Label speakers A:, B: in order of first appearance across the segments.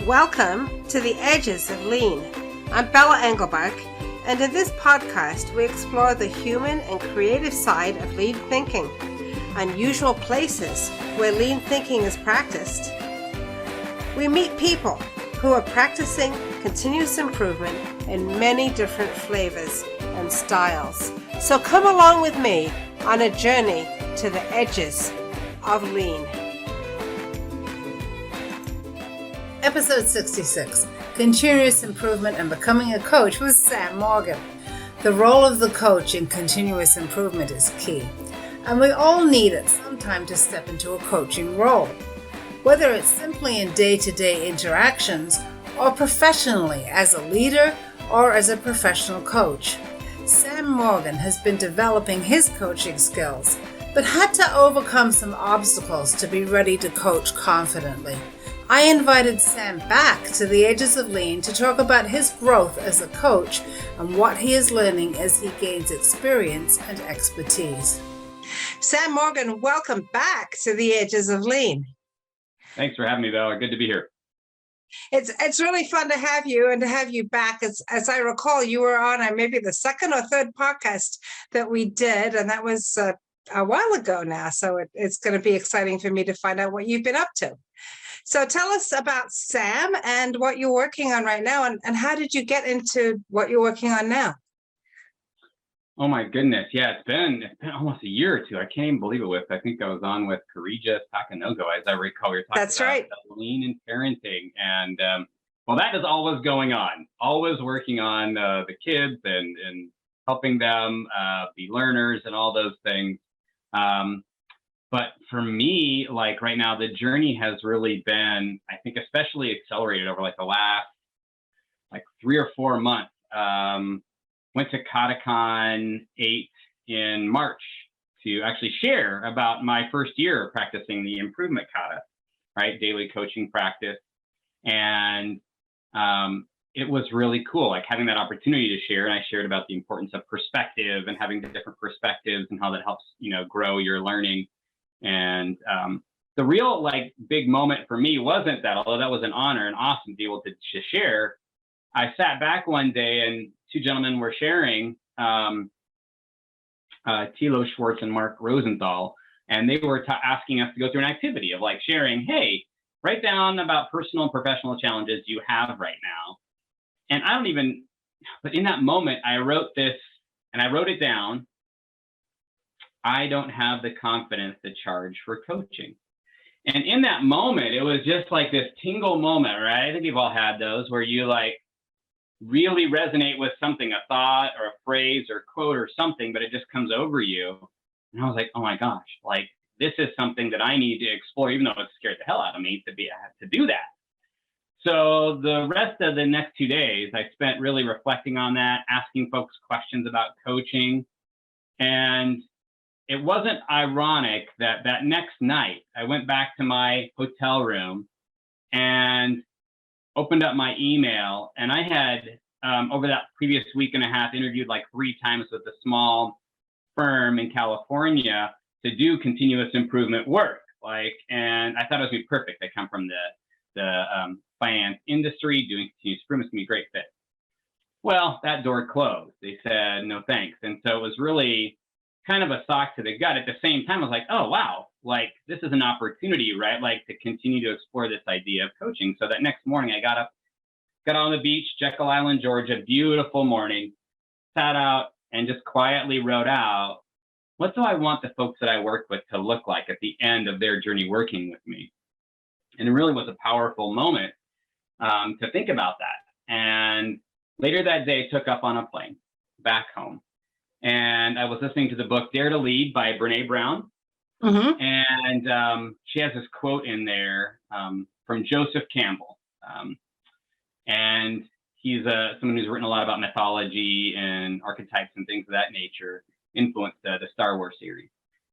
A: Welcome to the Edges of Lean. I'm Bella Engelbach, and in this podcast we explore the human and creative side of lean thinking, unusual places where lean thinking is practiced. We meet people who are practicing continuous improvement in many different flavors and styles. So come along with me on a journey to the edges of lean. Episode 66, Continuous Improvement and Becoming a Coach with Sam Morgan. The role of the coach in continuous improvement is key, and we all need at some time to step into a coaching role, whether it's simply in day-to-day interactions or professionally as a leader or as a professional coach. Sam Morgan has been developing his coaching skills, but had to overcome some obstacles to be ready to coach confidently. I invited Sam back to the Edges of Lean to talk about his growth as a coach and what he is learning as he gains experience and expertise. Sam Morgan, welcome back to the Edges of Lean.
B: Thanks for having me, Bella. Good to be here.
A: It's really fun to have you and to have you back. As I recall, you were on maybe the second or third podcast that we did, and that was a while ago now. So it's going to be exciting for me to find out what you've been up to. So tell us about Sam and what you're working on right now, and how did you get into what you're working on now?
B: Oh my goodness. Yeah, it's been almost a year or two. I can't even believe it. I think I was on with Karija Takanogo, as I recall. We were talking
A: That's
B: about
A: right.
B: lean and parenting. And well, that is always going on, always working on the kids and helping them be learners and all those things. But for me, like right now, the journey has really been, I think, especially accelerated over like the last 3 or 4 months. Went to KataCon 8 in March to actually share about my first year of practicing the Improvement Kata, right? Daily coaching practice. And it was really cool, like having that opportunity to share. And I shared about the importance of perspective and having the different perspectives and how that helps, grow your learning. And the real big moment for me wasn't that, although that was an honor and awesome to be able to share. I sat back one day and 2 gentlemen were sharing, Thilo Schwartz and Mark Rosenthal, and they were asking us to go through an activity of sharing, hey, write down about personal and professional challenges you have right now. And but in that moment, I wrote this and I wrote it down. I don't have the confidence to charge for coaching. And in that moment, it was just like this tingle moment, right? I think we've all had those where you really resonate with something, a thought or a phrase or quote or something, but it just comes over you. And I was like, oh my gosh, this is something that I need to explore, even though it scared the hell out of me to do that. So the rest of the next 2 days, I spent really reflecting on that, asking folks questions about coaching. And it wasn't ironic that next night I went back to my hotel room and opened up my email, and I had over that previous week and a half interviewed 3 times with a small firm in California to do continuous improvement work. And I thought it was gonna be perfect. I come from the finance industry, doing continuous improvement is gonna be a great fit. Well, that door closed. They said no thanks, and so it was really kind of a sock to the gut. At the same time, I was like, oh, wow, this is an opportunity, right? To continue to explore this idea of coaching. So that next morning I got up, got on the beach, Jekyll Island, Georgia, beautiful morning, sat out and just quietly wrote out, what do I want the folks that I work with to look like at the end of their journey working with me? And it really was a powerful moment to think about that. And later that day, took up on a plane back home. And I was listening to the book Dare to Lead by Brene Brown. Mm-hmm. And she has this quote in there from Joseph Campbell. And he's someone who's written a lot about mythology and archetypes and things of that nature, influenced the Star Wars series.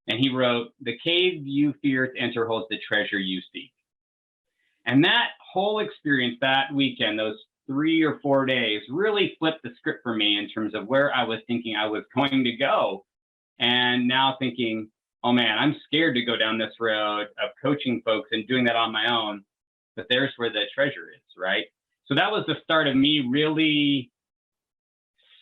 B: And he wrote, "The cave you fear to enter holds the treasure you seek." And that whole experience that weekend, those 3 or 4 days, really flipped the script for me in terms of where I was thinking I was going to go. And now thinking, oh man, I'm scared to go down this road of coaching folks and doing that on my own. but there's where the treasure is, right? So that was the start of me really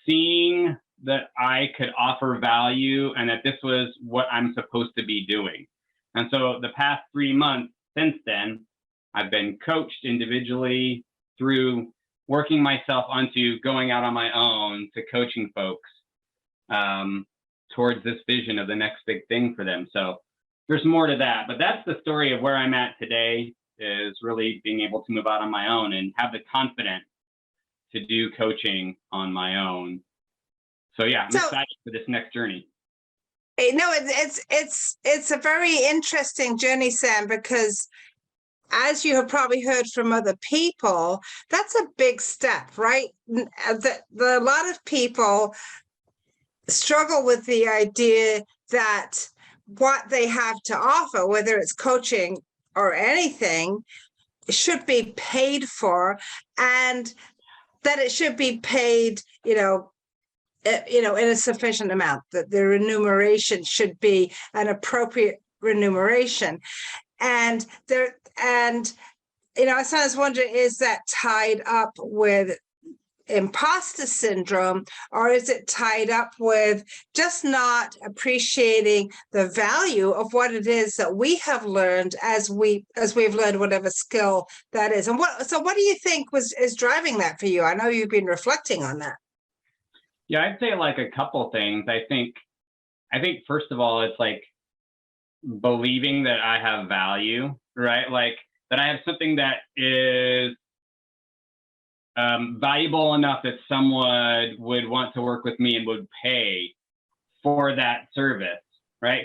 B: seeing that I could offer value and that this was what I'm supposed to be doing. And so the past 3 months since then, I've been coached individually through working myself onto going out on my own to coaching folks towards this vision of the next big thing for them. So there's more to that, but that's the story of where I'm at today, is really being able to move out on my own and have the confidence to do coaching on my own. So yeah, I'm excited for this next journey.
A: No, it's a very interesting journey, Sam, because as you have probably heard from other people, that's a big step, right? A lot of people struggle with the idea that what they have to offer, whether it's coaching or anything, should be paid for, and that it should be paid, in a sufficient amount, that the remuneration should be an appropriate remuneration. And I sometimes wonder, is that tied up with imposter syndrome, or is it tied up with just not appreciating the value of what it is that we have learned as we've learned whatever skill that is? And what do you think is driving that for you? I know you've been reflecting on that.
B: Yeah, I'd say like a couple things. I think first of all, it's like believing that I have value, right? Like that I have something that is valuable enough that someone would want to work with me and would pay for that service, right?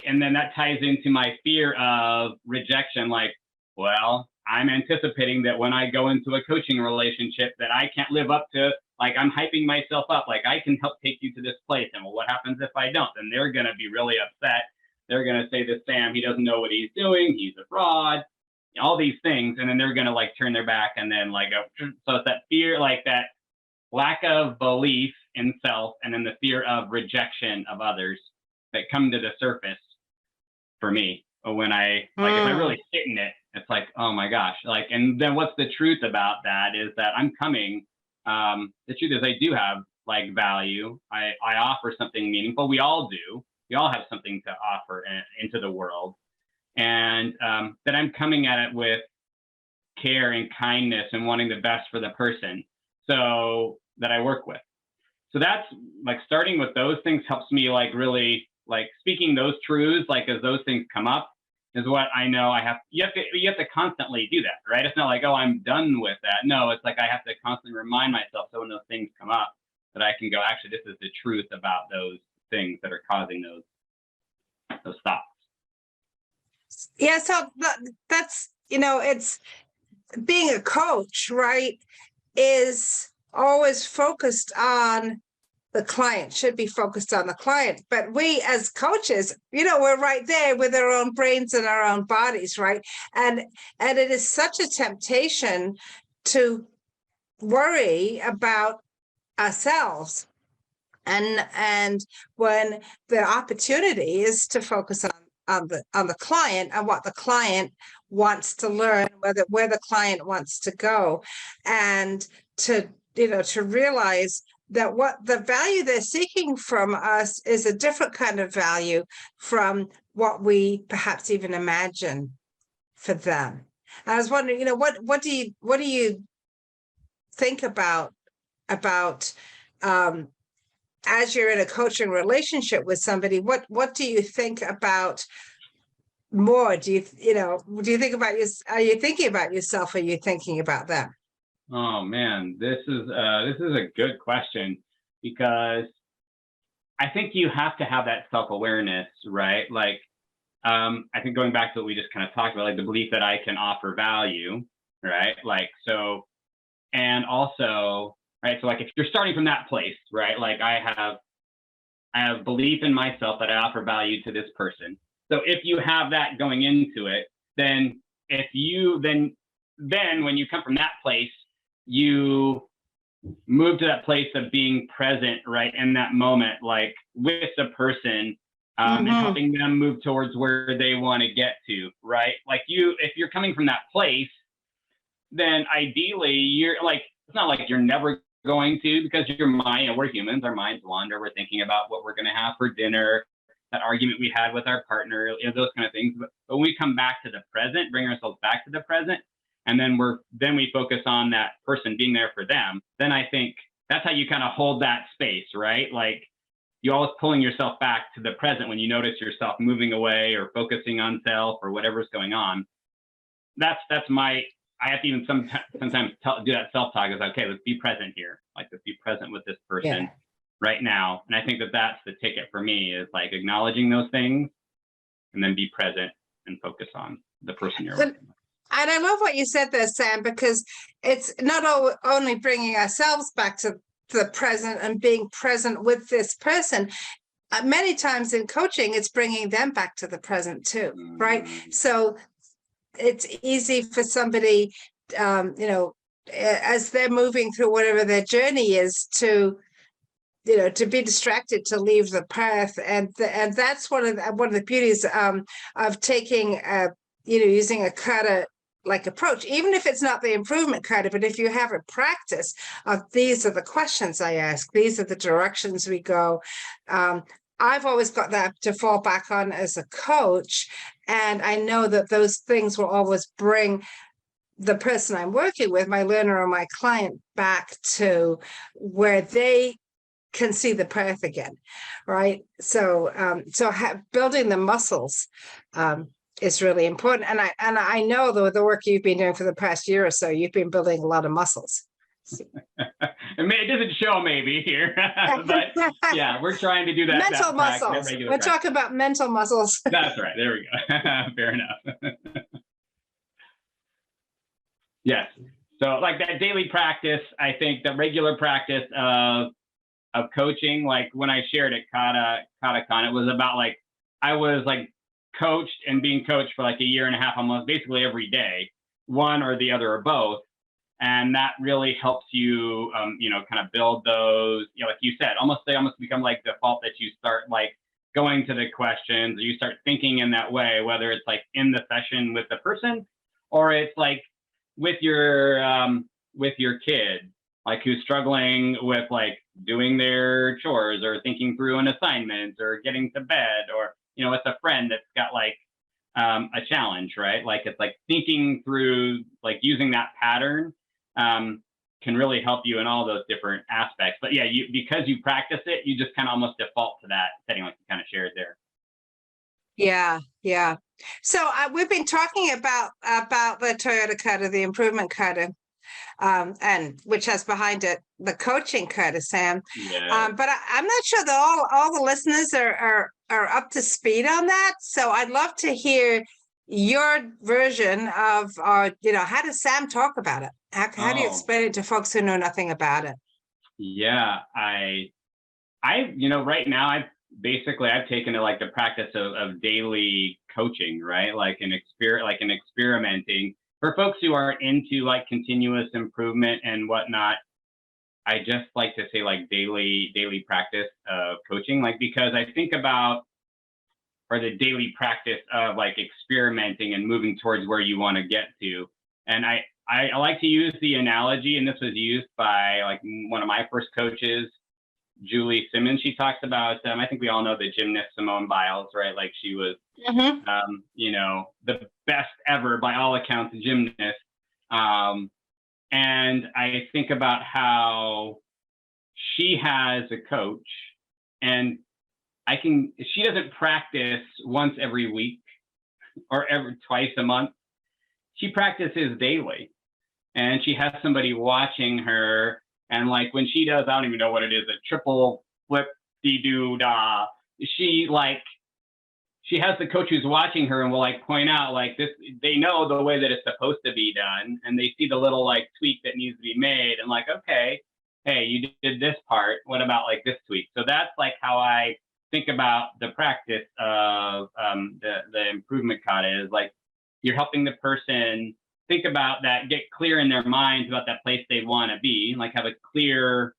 B: And then that ties into my fear of rejection. Like, well, I'm anticipating that when I go into a coaching relationship that I can't live up to, like I'm hyping myself up, like I can help take you to this place. And well, what happens if I don't? Then they're going to be really upset. They're going to say this Sam, he doesn't know what he's doing. He's a fraud. All these things, and then they're gonna like turn their back and then like go. So it's that fear, like that lack of belief in self, and then the fear of rejection of others that come to the surface for me when I like if I really sit in it. It's like, oh my gosh, like, and then what's the truth about that is that I'm coming. The truth is I do have like value. I offer something meaningful. We all do. We all have something to offer into the world. And that I'm coming at it with care and kindness and wanting the best for the person so that I work with. So that's like starting with those things helps me like really like speaking those truths, like as those things come up is what I know you have to constantly do that, right? It's not like, oh, I'm done with that. No, it's like I have to constantly remind myself so when those things come up that I can go, actually, this is the truth about those things that are causing those thoughts.
A: Yeah, so that's, it's being a coach, right, is always focused on the client, should be focused on the client. But we as coaches, we're right there with our own brains and our own bodies, right? And it is such a temptation to worry about ourselves. And when the opportunity is to focus on the client and what the client wants to learn, where the client wants to go, and to realize that what the value they're seeking from us is a different kind of value from what we perhaps even imagine for them. I was wondering, what do you think about as you're in a coaching relationship with somebody? What do you think about more? Do you think about are you thinking about yourself, or are you thinking about them?
B: Oh man, this is a good question, because I think you have to have that self-awareness, right? Like, I think going back to what we just kind of talked about, like the belief that I can offer value, right? Like, so, and also, right? So like if you're starting from that place, right? Like I have belief in myself that I offer value to this person. So if you have that going into it, then then when you come from that place, you move to that place of being present, right, in that moment, like with the person, and helping them move towards where they want to get to, right? Like if you're coming from that place, then ideally you're like, it's not like you're never going to, because your mind, we're humans, our minds wander. We're thinking about what we're going to have for dinner, that argument we had with our partner, those kind of things. But when we come back to the present, bring ourselves back to the present, and then we focus on that person being there for them, then I think that's how you kind of hold that space, right? Like, you're always pulling yourself back to the present when you notice yourself moving away or focusing on self or whatever's going on. I have to even sometimes do that self-talk. Is okay, let's be present here. Like, let's be present with this person right now. And I think that's the ticket for me, is like acknowledging those things and then be present and focus on the person you're working with.
A: And I love what you said there, Sam, because it's not only bringing ourselves back to the present and being present with this person. Many times in coaching, it's bringing them back to the present too, right? So it's easy for somebody, as they're moving through whatever their journey is, to be distracted, to leave the path, and that's one of the beauties of taking, using a kata like approach, even if it's not the improvement kata, but if you have a practice of, these are the questions I ask, these are the directions we go. I've always got that to fall back on as a coach, and I know that those things will always bring the person I'm working with, my learner or my client, back to where they can see the path again, right? So building the muscls is really important, and I know the work you've been doing for the past year or so, you've been building a lot of muscles.
B: It doesn't show maybe here, but yeah, we're trying to do that.
A: Mental muscles. We're talking about mental muscles.
B: That's right. There we go. Fair enough. Yes. So like that daily practice, I think the regular practice of coaching, like when I shared at KataCon, it was about like, I was like coached and being coached for like a year and a half, almost basically every day, one or the other or both. And that really helps you, kind of build those, like you said, they almost become like default, that you start like going to the questions, or you start thinking in that way, whether it's like in the session with the person, or it's like with your kid, like who's struggling with like doing their chores or thinking through an assignment or getting to bed, or, it's a friend that's got like a challenge, right? Like, it's like thinking through, like using that pattern can really help you in all those different aspects. But yeah, because you practice it, you just kind of almost default to that setting, like you kind of shared there.
A: Yeah. So we've been talking about the Toyota Kata, the Improvement Kata, and which has behind it the coaching kata, Sam.
B: Yeah.
A: But I'm not sure that all the listeners are up to speed on that. So I'd love to hear your version of, how does Sam talk about it? How do you explain it to folks who know nothing about it?
B: Yeah, I right now I've taken it like the practice of daily coaching, right? Like an experimenting for folks who are into like continuous improvement and whatnot. I just like to say like daily practice of coaching, like, because I think about, or the daily practice of like experimenting and moving towards where you want to get to. And I like to use the analogy, and this was used by like one of my first coaches, Julie Simmons. She talks about, I think we all know the gymnast Simone Biles, right? Like, she was, the best ever by all accounts gymnast. And I think about how she has a coach, and she doesn't practice once every week or twice a month. She practices daily, and she has somebody watching her. And like when she does, I don't even know what it is, a triple flip doo da. She has the coach who's watching her and will like point out like this. They know the way that it's supposed to be done, and they see the little like tweak that needs to be made, and like, okay, hey, you did this part. What about like this tweak? So that's like how I think about the practice of the improvement kata, is like you're helping the person think about that, get clear in their minds about that place they want to be, like have a clear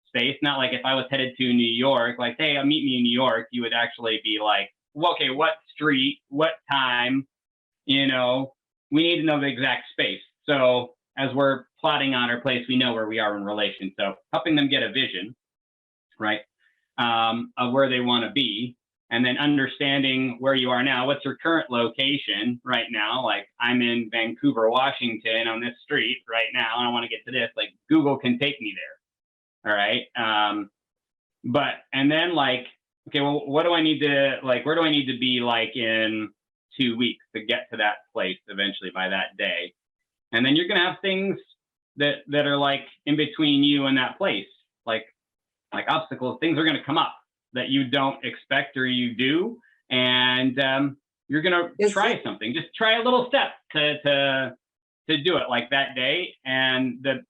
B: space. Not like if I was headed to New York, like, hey, meet me in New York, you would actually be like, well, okay, what street, what time, we need to know the exact space. So as we're plotting out our place, we know where we are in relation. So helping them get a vision, right, of where they want to be, and then understanding where you are now. What's your current location right now? Like, I'm in Vancouver, Washington on this street right now, and I want to get to this. Like, Google can take me there. All right. And then like, okay, well, what do I need to, like, where do I need to be like in 2 weeks to get to that place eventually by that day? And then you're going to have things that are like in between you and that place, like obstacles. Things are going to come up that you don't expect or you do, and you're going to try something. Just try a little step to do it like that day. And to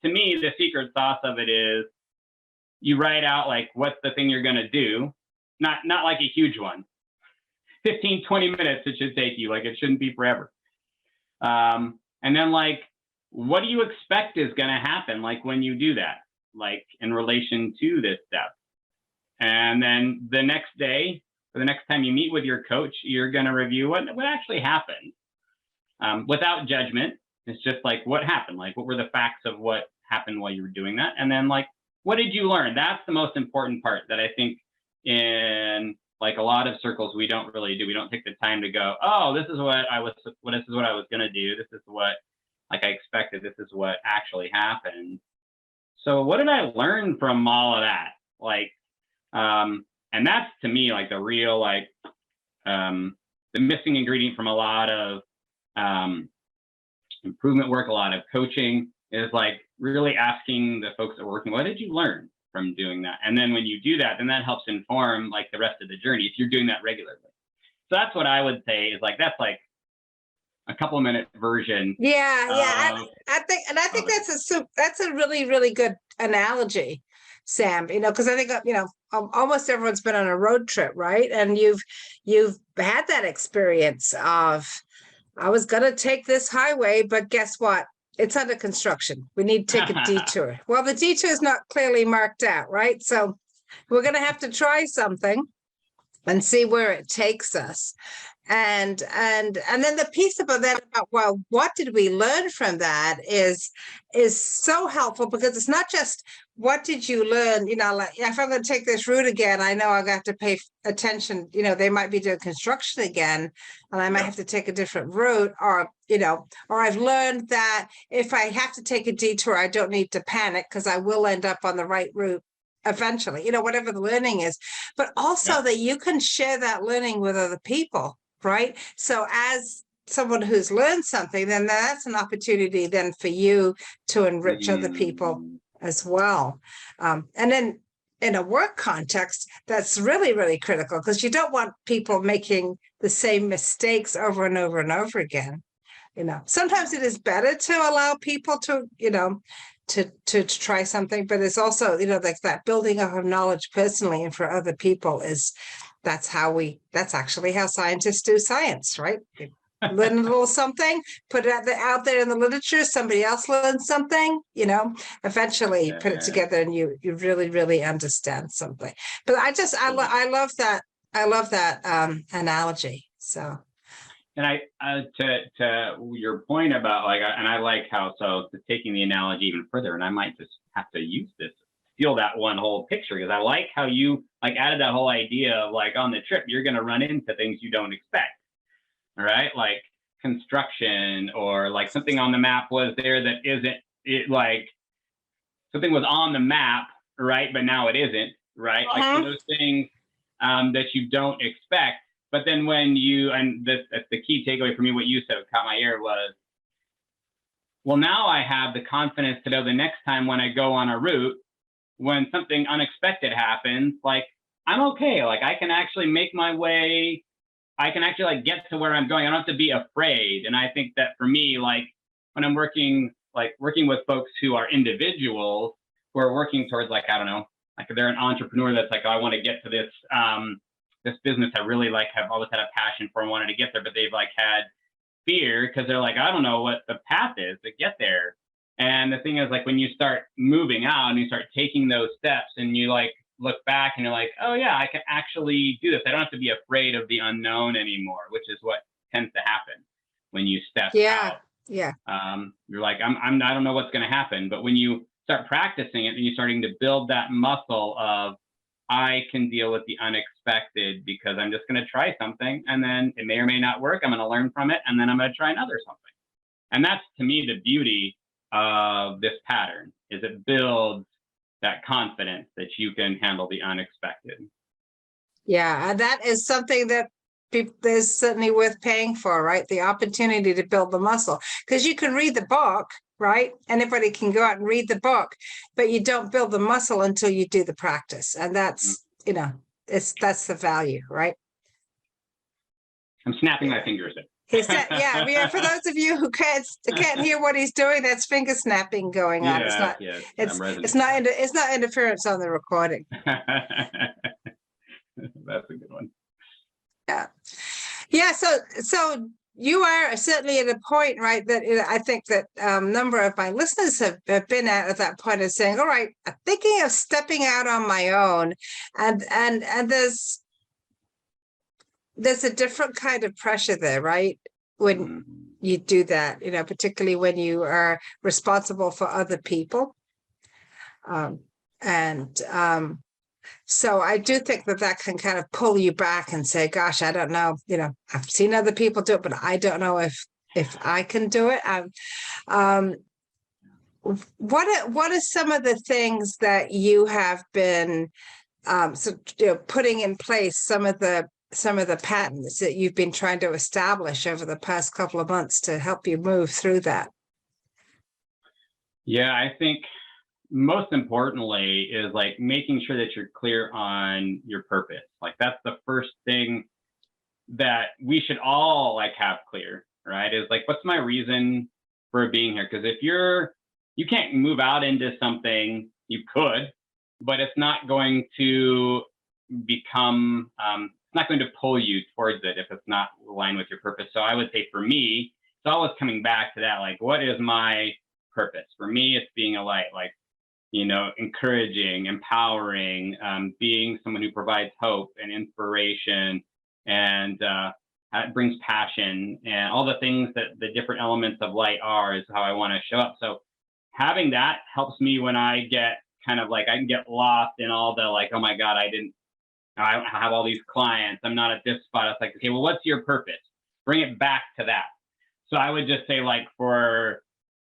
B: me, the secret sauce of it is you write out like what's the thing you're going to do, not like a huge one. 15, 20 minutes it should take you. Like, it shouldn't be forever. And then like, what do you expect is going to happen? Like when you do that, like in relation to this step. And then the next day, or the next time you meet with your coach, you're going to review what actually happened, without judgment. It's just like, what happened? Like, what were the facts of what happened while you were doing that? And then like, what did you learn? That's the most important part that I think in like a lot of circles we don't really do. We don't take the time to go, oh, this is what I was going to do. This is what like I expected. This is what actually happened. So what did I learn from all of that? Like, and that's to me like the real, like, the missing ingredient from a lot of improvement work, a lot of coaching, is like really asking the folks that are working, what did you learn from doing that? And then when you do that, then that helps inform like the rest of the journey if you're doing that regularly. So that's what I would say is like, that's like a couple of minute version.
A: I think that's a really, really good analogy, Sam, because I think, almost everyone's been on a road trip, right? And you've had that experience of, I was going to take this highway, but guess what? It's under construction. We need to take a detour. Well, the detour is not clearly marked out, right? So we're going to have to try something and see where it takes us. And then the piece about that, well, what did we learn from that is so helpful, because it's not just what did you learn, like if I'm going to take this route again, I know I got to pay attention, they might be doing construction again and I might have to take a different route, or I've learned that if I have to take a detour, I don't need to panic because I will end up on the right route eventually, whatever the learning is, but also that you can share that learning with other people. Right. So as someone who's learned something, then that's an opportunity then for you to enrich other people as well. And then in a work context, that's really, really critical, because you don't want people making the same mistakes over and over and over again. Sometimes it is better to allow people to, to try something, but it's also, like that building up of knowledge personally and for other people that's actually how scientists do science, right? You learn a little something, put it out there in the literature, somebody else learns something, eventually you put it together and you really, really understand something. But I love that analogy. So.
B: And to your point about like, and I like how, so taking the analogy even further, and I might just have to use this, steal that one whole picture, because I like how you like added that whole idea of like on the trip, you're going to run into things you don't expect. All right. Like construction, or like something on the map was there that isn't it, like something was on the map, right? But now it isn't, right? Like those things that you don't expect. But then when that's the key takeaway for me, what you said caught my ear was, well, now I have the confidence to know the next time when I go on a route, when something unexpected happens, like I'm okay. Like I can actually make my way. I can actually like get to where I'm going. I don't have to be afraid. And I think that for me, like when I'm working with folks who are individuals who are working towards like, I don't know, like if they're an entrepreneur that's like, oh, I want to get to this, this business I really like, have always had a passion for and wanted to get there, but they've like had fear because they're like, I don't know what the path is to get there. And the thing is, like, when you start moving out and you start taking those steps and you like look back and you're like, oh yeah, I can actually do this. I don't have to be afraid of the unknown anymore, which is what tends to happen when you step out
A: Yeah.
B: You're like, I don't know what's going to happen. But when you start practicing it, then you're starting to build that muscle of, I can deal with the unexpected because I'm just going to try something, and then it may or may not work. I'm going to learn from it, and then I'm going to try another something. And that's, to me, the beauty of this pattern, is it builds that confidence that you can handle the unexpected.
A: Yeah, and that is something that is certainly worth paying for, right? The opportunity to build the muscle, because you can read the book, right? Anybody can go out and read the book, but you don't build the muscle until you do the practice, and that's that's the value, right?
B: I'm snapping my fingers at.
A: Yeah. For those of you who can't hear what he's doing, that's finger snapping going on. It's not. It's not interference on the recording.
B: That's a good one.
A: Yeah. So you are certainly at a point, right, that I think that a number of my listeners have been at that point of saying, all right, I'm thinking of stepping out on my own, and there's a different kind of pressure there, right? When you do that, particularly when you are responsible for other people. So I do think that can kind of pull you back and say, gosh, I don't know, I've seen other people do it, but I don't know if I can do it. What are some of the things that you have been putting in place, some of the patterns that you've been trying to establish over the past couple of months to help you move through that?
B: Yeah, I think most importantly is like making sure that you're clear on your purpose. Like, that's the first thing that we should all have clear, right? Is like, what's my reason for being here? Because if you can't move out into something, you could, but it's not going to become, it's not going to pull you towards it if it's not aligned with your purpose. So I would say for me, it's always coming back to that, like, what is my purpose? For me, it's being a light, encouraging, empowering, being someone who provides hope and inspiration, and it brings passion, and all the things that the different elements of light are is how I want to show up. So having that helps me when I get kind of I can get lost in all the oh my God, I have all these clients, I'm not at this spot. It's like, okay, well, what's your purpose? Bring it back to that. So I would just say, for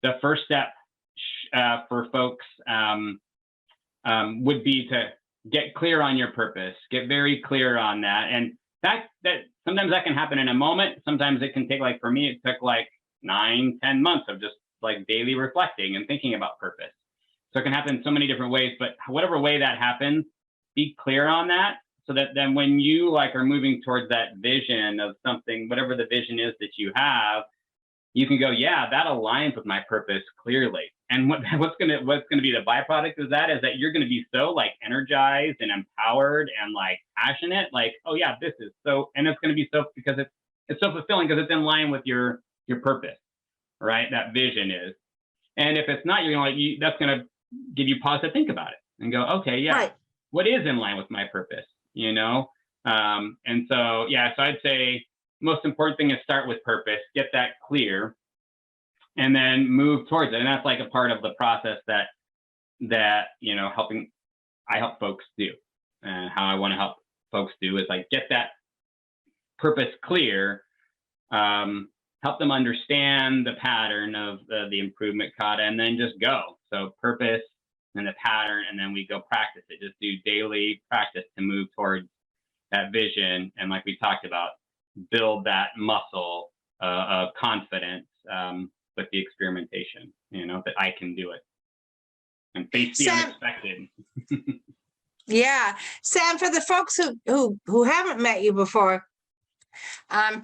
B: the first step for folks would be to get clear on your purpose, get very clear on that. And that sometimes that can happen in a moment. Sometimes it can take, for me, it took 9-10 months of just daily reflecting and thinking about purpose. So it can happen in so many different ways, but whatever way that happens, be clear on that, so that then when you are moving towards that vision of something, whatever the vision is that you have, you can go, yeah, that aligns with my purpose clearly. And what's gonna be the byproduct of that is that you're gonna be so energized and empowered and passionate, oh yeah, this is so, and it's gonna be so, because it's so fulfilling because it's in line with your purpose, right? That vision is. And if it's not, that's gonna give you pause to think about it and go, okay, yeah, right, what is in line with my purpose, And so, yeah, so I'd say most important thing is start with purpose, get that clear, and then move towards it. And that's a part of the process that I help folks do, and how I want to help folks do is get that purpose clear, help them understand the pattern of the Improvement Kata, and then just go. So purpose and the pattern, and then we go practice it. Just do daily practice to move towards that vision. And like we talked about, build that muscle of confidence with the experimentation, that I can do it and face the unexpected.
A: Yeah. Sam, for the folks who haven't met you before,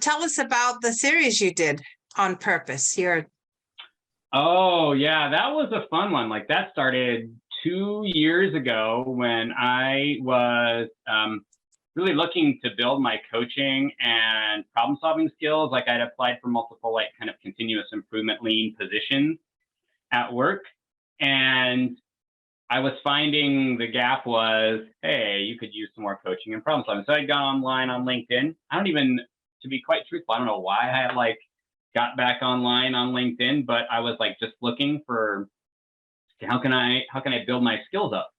A: tell us about the series you did on purpose.
B: Oh, yeah, that was a fun one. That started 2 years ago when I was really looking to build my coaching and problem solving skills. I'd applied for multiple kind of continuous improvement lean positions at work. And I was finding the gap was, hey, you could use some more coaching and problem solving. So I'd gone online on LinkedIn. To be quite truthful, I don't know why I had got back online on LinkedIn, but I was like just looking for how can I build my skills up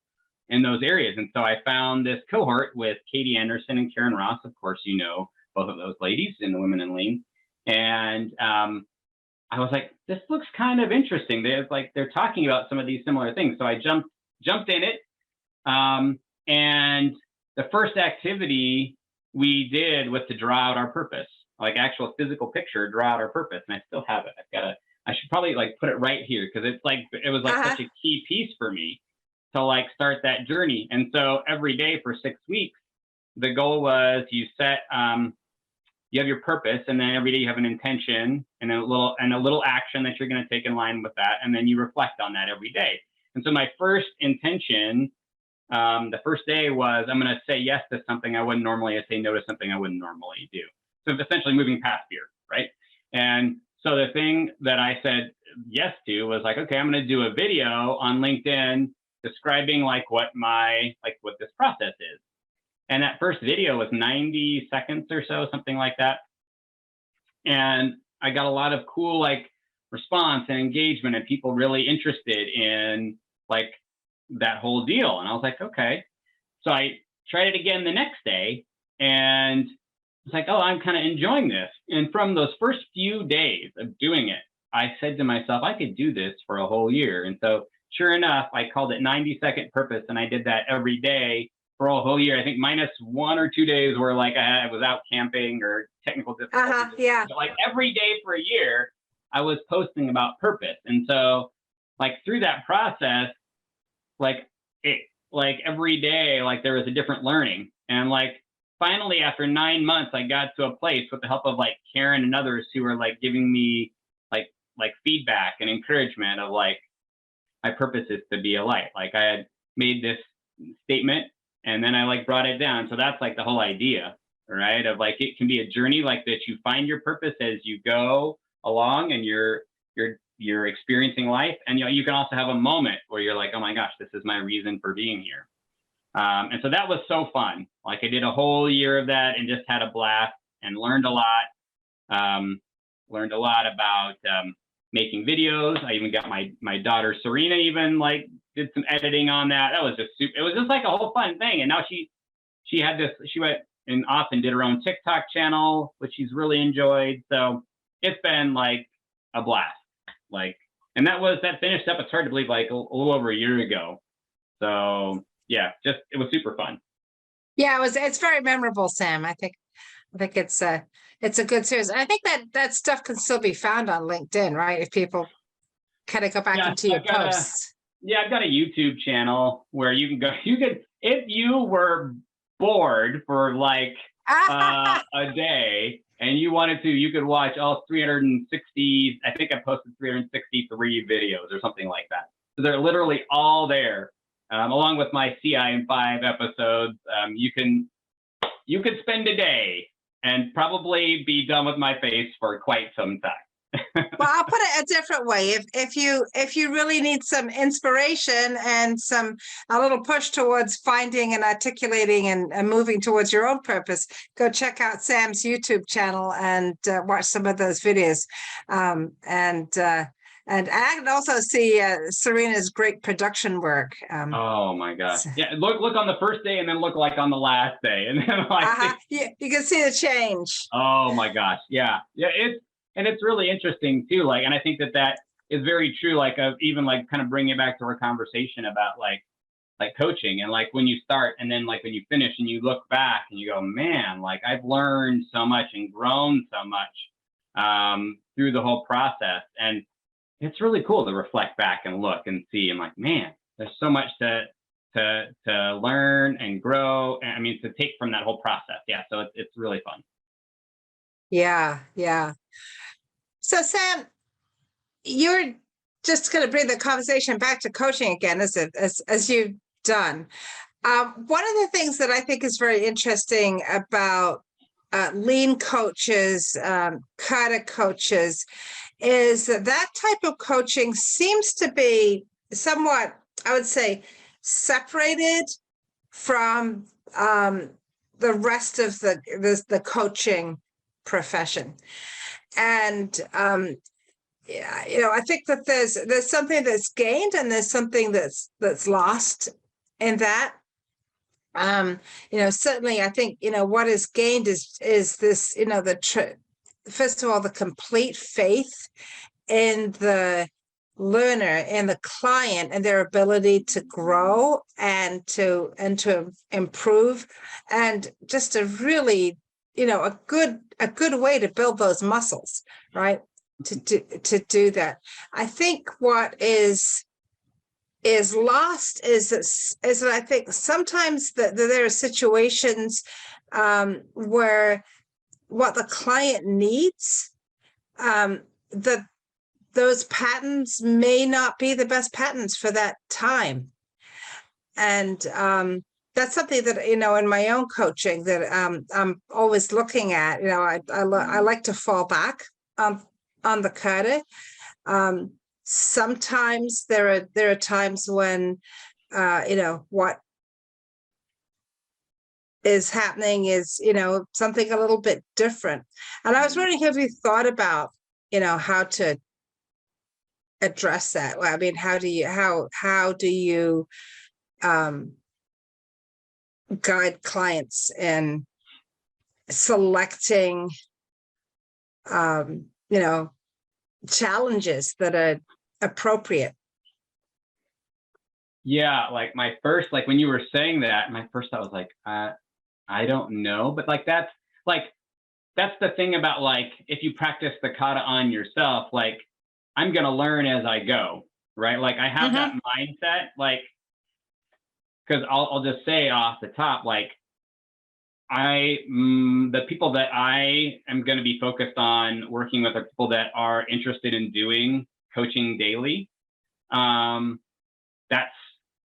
B: in those areas. And so I found this cohort with Katie Anderson and Karen Ross. Of course, you know both of those ladies in the Women in Lean. And I was like, this looks kind of interesting. They're talking about some of these similar things. So I jumped in it. And the first activity we did was to draw out our purpose, like actual physical picture, draw out our purpose. And I still have it. I should probably like put it right here because it was like such a key piece for me to like start that journey. And so every day for 6 weeks, the goal was you have your purpose, and then every day you have an intention and a little action that you're going to take in line with that, and then you reflect on that every day. And so my first intention, the first day was I'm going to say yes to something I wouldn't normally, I say no to something I wouldn't normally do. So essentially moving past fear, right? And so the thing that I said yes to was like, okay, I'm going to do a video on LinkedIn describing like what this process is. And that first video was 90 seconds or so, something like that. And I got a lot of cool like response and engagement and people really interested in like that whole deal. And I was like, okay. So I tried it again the next day and it's like, oh, I'm kind of enjoying this. And from those first few days of doing it, I said to myself, I could do this for a whole year. And so sure enough, I called it 90-second purpose. And I did that every day for a whole year. I think minus 1 or 2 days where like I was out camping or technical difficulties.
A: Yeah.
B: But like every day for a year, I was posting about purpose. And so like through that process, like every day, like there was a different learning. And like finally after 9 months, I got to a place with the help of like Karen and others who were like giving me like feedback and encouragement of like, my purpose is to be a light. Like I had made this statement and then I like brought it down. So that's like the whole idea, right? Of like, it can be a journey like that. You find your purpose as you go along and you're experiencing life. And you can also have a moment where you're like, oh my gosh, this is my reason for being here. And so that was so fun. Like I did a whole year of that and just had a blast and learned a lot. Learned a lot about making videos. I even got my daughter Serena even like did some editing on that. That was just super. It was just like a whole fun thing. And now she went and often did her own TikTok channel, which she's really enjoyed. So it's been like a blast. Like, and that finished up. It's hard to believe, like a little over a year ago. So yeah, it was super fun.
A: Yeah, it's very memorable, Sam. I think it's a good series. And I think that stuff can still be found on LinkedIn, right? If people kind of go back into your posts.
B: I've got a YouTube channel where you can go. If you were bored for like a day and you wanted to, you could watch all 360. I think I posted 363 videos or something like that. So they're literally all there, along with my CI5 episodes. You could spend a day and probably be done with my face for quite some time.
A: Well, I'll put it a different way. If you really need some inspiration and a little push towards finding and articulating and moving towards your own purpose, go check out Sam's YouTube channel and watch some of those videos. And I can also see Serena's great production work.
B: Oh my gosh! Yeah, look on the first day and then look like on the last day, and then like
A: yeah, you can see the change.
B: Oh my gosh! Yeah. It's really interesting too. Like, and I think that is very true. Like, of even like kind of bringing it back to our conversation about like coaching and like when you start and then like when you finish and you look back and you go, man, like I've learned so much and grown so much through the whole process. And it's really cool to reflect back and look and see. I'm like, man, there's so much to learn and grow. And I mean, to take from that whole process. Yeah. So it's really fun.
A: Yeah. Yeah. So Sam, you're just going to bring the conversation back to coaching again, as you've done. One of the things that I think is very interesting about lean coaches, Kata coaches, is that type of coaching seems to be somewhat, I would say, separated from the rest of the coaching profession. And yeah, I think that there's something that's gained and there's something that's lost in that. Certainly I think, what is gained is this, first of all, the complete faith in the learner and the client and their ability to grow and to improve, and just a really, a good way to build those muscles, right? To do that. I think what is lost is that I think sometimes that there are situations where what the client needs, that those patterns may not be the best patterns for that time. And that's something that, in my own coaching that I'm always looking at. I like to fall back on the Kata. Sometimes there are times when what is happening is something a little bit different. And I was wondering, have you thought about how to address that? Well, I mean, how do you guide clients in selecting challenges that are appropriate?
B: Yeah, like my first, like when you were saying that, my first thought was like, I don't know, but that's the thing about, like, if you practice the kata on yourself, like, I'm gonna learn as I go, right? Like I have that mindset, like, because I'll just say off the top, like, the people that I am going to be focused on working with are people that are interested in doing coaching daily. That's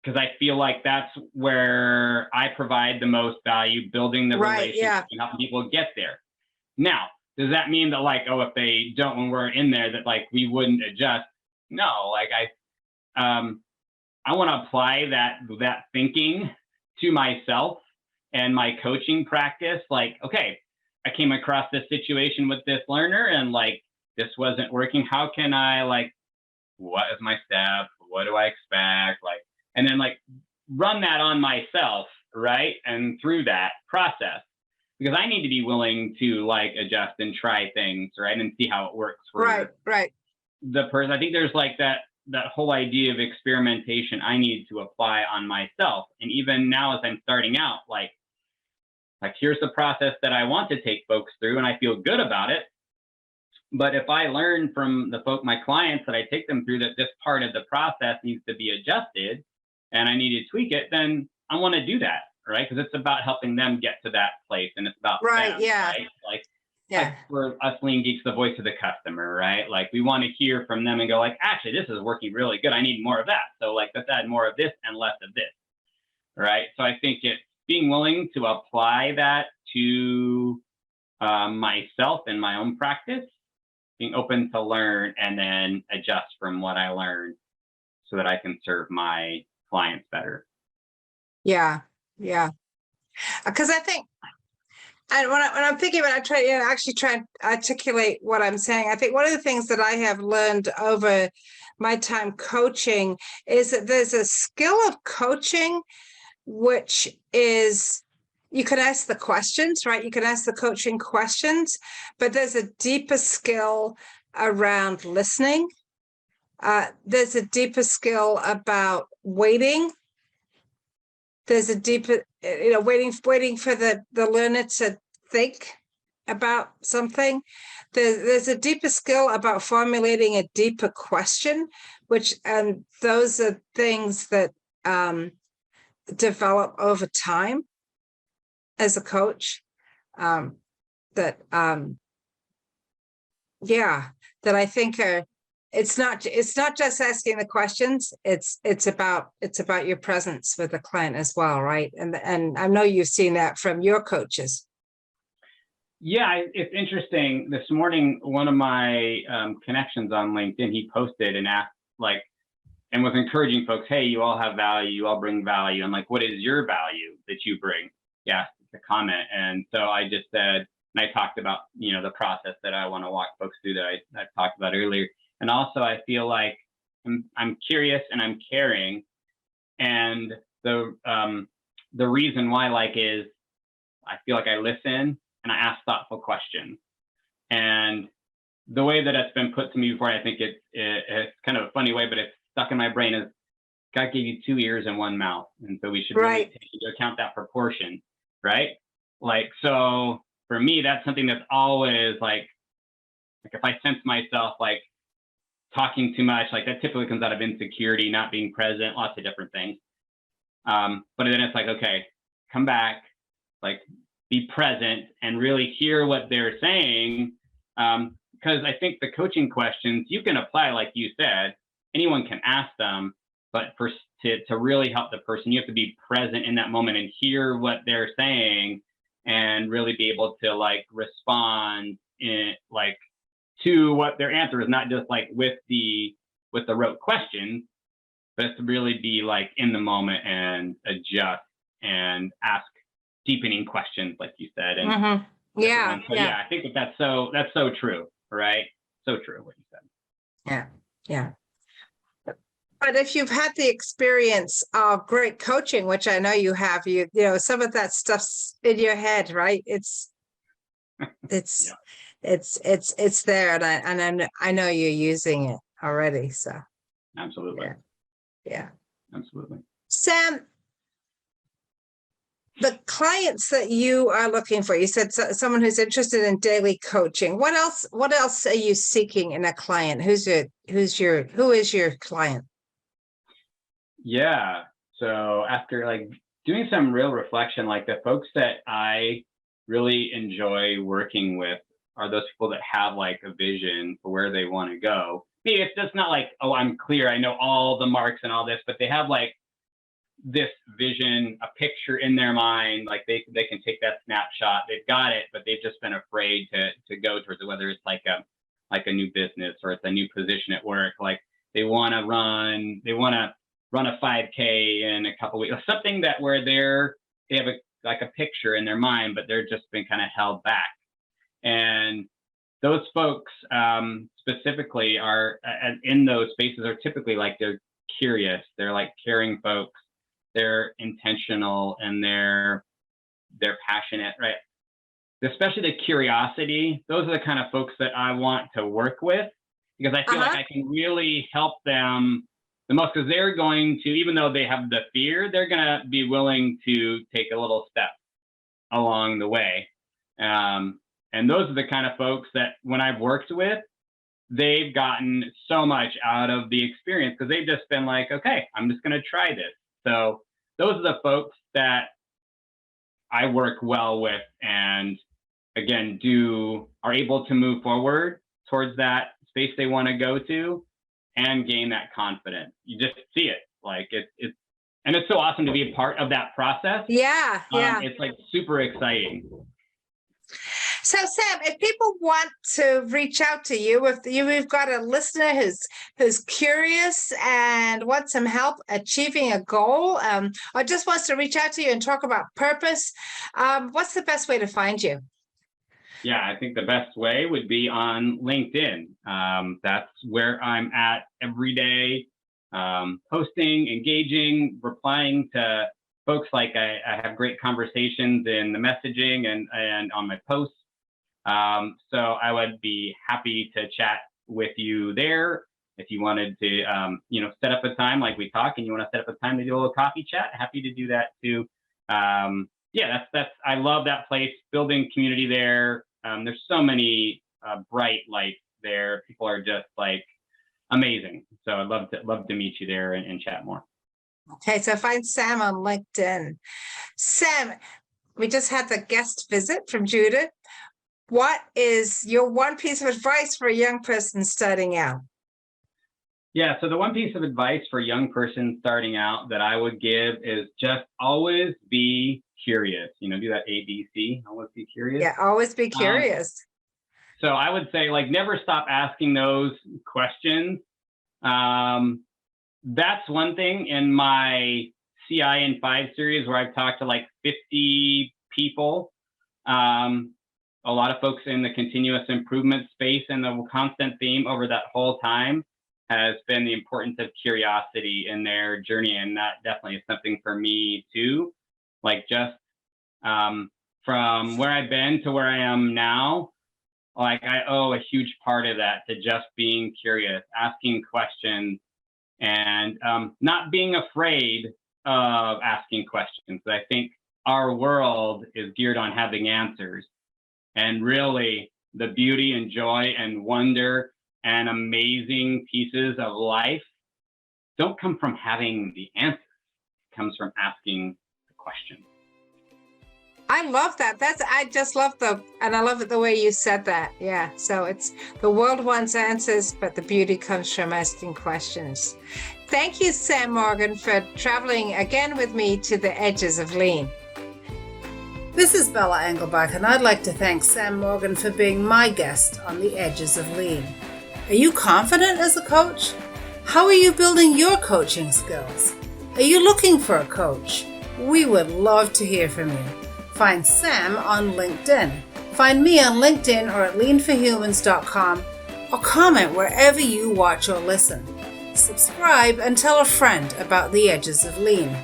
B: because I feel like that's where I provide the most value, building the relationship and helping people get there. Now, does that mean that, like, oh, if they don't, when we're in there, that, like, we wouldn't adjust? No, like I want to apply that thinking to myself and my coaching practice. Like, okay, I came across this situation with this learner and, like, this wasn't working. How can I, like, what is my step? What do I expect? Like, and then, like, run that on myself, right? And through that process, because I need to be willing to, like, adjust and try things, right? And see how it works for the person. I think there's, like, that whole idea of experimentation I need to apply on myself. And even now, as I'm starting out, like here's the process that I want to take folks through, and I feel good about it. But if I learn from my clients that I take them through, that this part of the process needs to be adjusted and I need to tweak it, then I want to do that, right? Because it's about helping them get to that place, and it's about them, right? Like for us lean geeks, the voice of the customer, right? Like we want to hear from them and go, like, actually, this is working really good. I need more of that. So, like, let's add more of this and less of this, right? So I think it's being willing to apply that to myself and my own practice, being open to learn and then adjust from what I learned so that I can serve my clients better.
A: Yeah. Because I think, and when I'm thinking about it, I try and articulate what I'm saying. I think one of the things that I have learned over my time coaching is that there's a skill of coaching, which is, you can ask the questions, right? You can ask the coaching questions, but there's a deeper skill around listening. There's a deeper skill about waiting. There's a deeper, waiting for the learner to think about something. There's a deeper skill about formulating a deeper question, and those are things that develop over time as a coach. That I think it's not just asking the questions. It's about your presence with the client as well, right? And I know you've seen that from your coaches.
B: Yeah, it's interesting. This morning, one of my connections on LinkedIn, he posted and asked, like, and was encouraging folks, hey, you all have value, you all bring value. And, like, what is your value that you bring? Yeah, it's a comment. And so I just said, And I talked about, the process that I want to walk folks through that I've talked about earlier. And also I feel like I'm curious and I'm caring. And the reason why is I feel like I listen and I ask thoughtful questions. And the way that it's been put to me before, I think it's kind of a funny way, but it's stuck in my brain, is God gave you 2 ears and 1 mouth. And so we should really take into account that proportion, right? So for me, that's something that's always like if I sense myself talking too much, that typically comes out of insecurity, not being present, lots of different things. But then it's okay, come back, be present and really hear what they're saying. Because I think the coaching questions you can apply, like you said, anyone can ask them, but to really help the person, you have to be present in that moment and hear what they're saying and really be able to respond to what their answer is, not just with the rote questions, but to really be in the moment and adjust and ask deepening questions, like you said. And
A: yeah,
B: I think that's so true, right? So true what you said.
A: Yeah. But if you've had the experience of great coaching, which I know you have, some of that stuff's in your head, right? It's it's there, and I know you're using it already. So
B: absolutely,
A: yeah,
B: absolutely.
A: Sam, the clients that you are looking for, you said someone who's interested in daily coaching. What else are you seeking in a client? Who is your client?
B: Yeah. So after doing some real reflection, the folks that I really enjoy working with are those people that have a vision for where they want to go. Maybe it's just not oh, I'm clear, I know all the marks and all this, but they have this vision, a picture in their mind, they can take that snapshot, they've got it, but they've just been afraid to go towards it, whether it's a new business or it's a new position at work. They want to run a 5K in a couple weeks, something that where they have a picture in their mind, but they're just been kind of held back. And those folks specifically are in those spaces are typically they're curious, they're caring folks, they're intentional, and they're passionate, right? Especially the curiosity. Those are the kind of folks that I want to work with, because I feel like I can really help them the most, because they're going to, even though they have the fear, they're going to be willing to take a little step along the way. And those are the kind of folks that when I've worked with, they've gotten so much out of the experience, because they've just been okay, I'm just going to try this. So those are the folks that I work well with, and again, are able to move forward towards that space they want to go to and gain that confidence. You just see it. And it's so awesome to be a part of that process.
A: Yeah.
B: It's super exciting.
A: So Sam, if people want to reach out to you, if we've got a listener who's curious and wants some help achieving a goal, or just wants to reach out to you and talk about purpose, what's the best way to find you?
B: Yeah, I think the best way would be on LinkedIn. That's where I'm at every day, posting, engaging, replying to folks. I have great conversations in the messaging and on my posts. So I would be happy to chat with you there. If you wanted to, set up a time like we talk, and you want to set up a time to do a little coffee chat, happy to do that too. I love that place, building community there. There's so many bright lights there. People are just amazing. So I'd love to meet you there and chat more.
A: Okay, so find Sam on LinkedIn. Sam, we just had the guest visit from Judith. What is your one piece of advice for a young person starting out?
B: Yeah, so the one piece of advice for a young person starting out that I would give is just always be curious. Do that ABC, always be curious.
A: Yeah, always be curious.
B: So I would say never stop asking those questions. That's one thing in my CI in 5 series where I've talked to 50 people. a lot of folks in the continuous improvement space, and the constant theme over that whole time has been the importance of curiosity in their journey. And that definitely is something for me too. Like just from where I've been to where I am now, like I owe a huge part of that to just being curious, asking questions, and not being afraid of asking questions. I think our world is geared on having answers. And really, the beauty and joy and wonder and amazing pieces of life don't come from having the answers. It comes from asking the question.
A: I love that. I just love and I love it the way you said that. Yeah. So it's the world wants answers, but the beauty comes from asking questions. Thank you, Sam Morgan, for traveling again with me to the edges of lean. This is Bella Engelbach, and I'd like to thank Sam Morgan for being my guest on the Edges of Lean. Are you confident as a coach? How are you building your coaching skills? Are you looking for a coach? We would love to hear from you. Find Sam on LinkedIn. Find me on LinkedIn or at leanforhumans.com, or comment wherever you watch or listen. Subscribe and tell a friend about the Edges of Lean.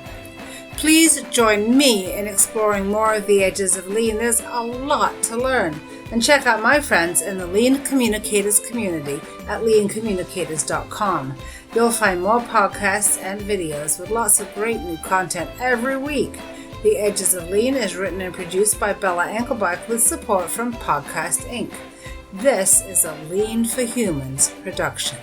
A: Please join me in exploring more of the edges of lean. There's a lot to learn. And check out my friends in the Lean Communicators community at leancommunicators.com. You'll find more podcasts and videos with lots of great new content every week. The Edges of Lean is written and produced by Bella Engelbach with support from Podcast Inc. This is a Lean for Humans production.